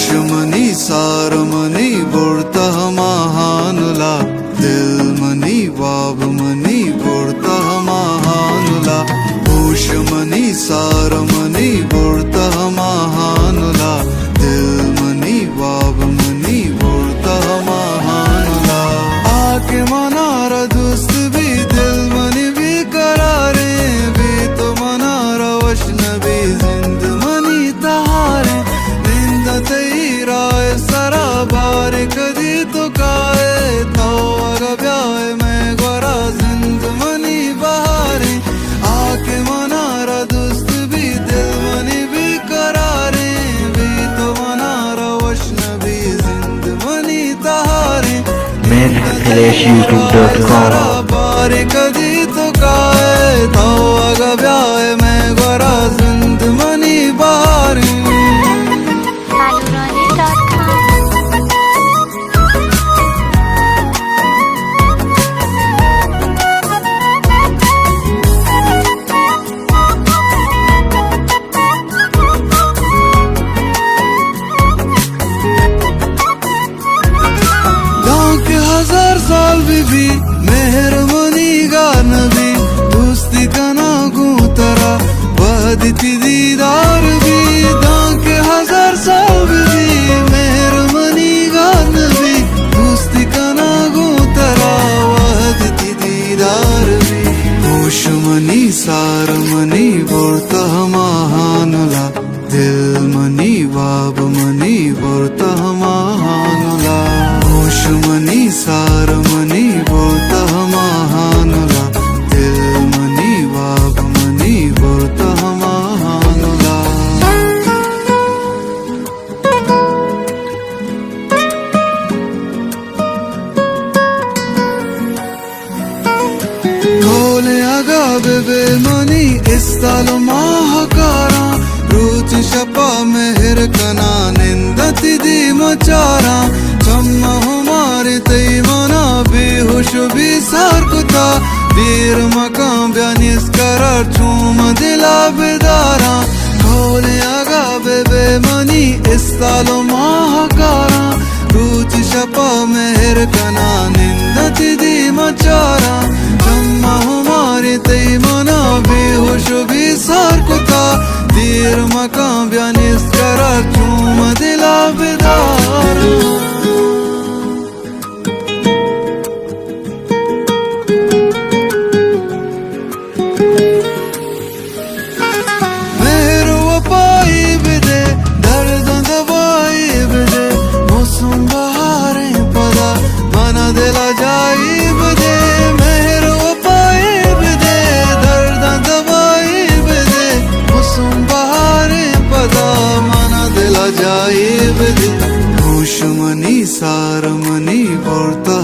होशमनी सारमनी बुर्ता महानुला दिलमनी वाबमनी बुर्ता महानुला होशमनी सारमनी बुर्ता महानुला दिलमनी वाबमनी बुर्ता महानुला आके मनारा दोस्त भी दिलमनी भी करारे भी तो मनारा वशनबी जिंदमनी तहारे निंद तेराय सरा बार कदी तो काए तो अगब्याए मैं गोरा जिंदमनी बहारे आके मनारा दोस्त भी दिलमनी भी करारे भी तो मनारा वशनबी जिंदमनी तहारे MainFlashYouTube.com बार कदी तो काए तो अगब्याए मैं गोरा जिंदमनी बहारे हजार साल भी मेहरबानी गान भी दोस्ती का ना गुतरा बदती दीदार भी के हजार साल भी मेहरबानी गान भी दोस्ती का ना गुतरा बदती दीदार भी होशमनी सारमनी बुर्ता महानुला दिलमनी वाबमनी बुर्ता महानुला होशमनी सारमनी बुर्ता महानुला दिलमनी वाबमनी बुर्ता महानुला खोले आगा बेबे मनी इस साल महाकारा रुचि शपा मेहर कना निंदती दी मचारा चम्मा हमारे तई मना बेहोश भी सार कुता देर मकाम बयानिस करार चूम दिला बेदारा खोले आगा बेबे मनी इस सालो महाकारा रुचि शपा मेहर कना निंदती दी मचारा चम्मा हमारे तई मना बेहोश भी सार कुता देर मकाम बयानिस करार चूम दिला बेदारा होशमनी सारमनी बुर्ता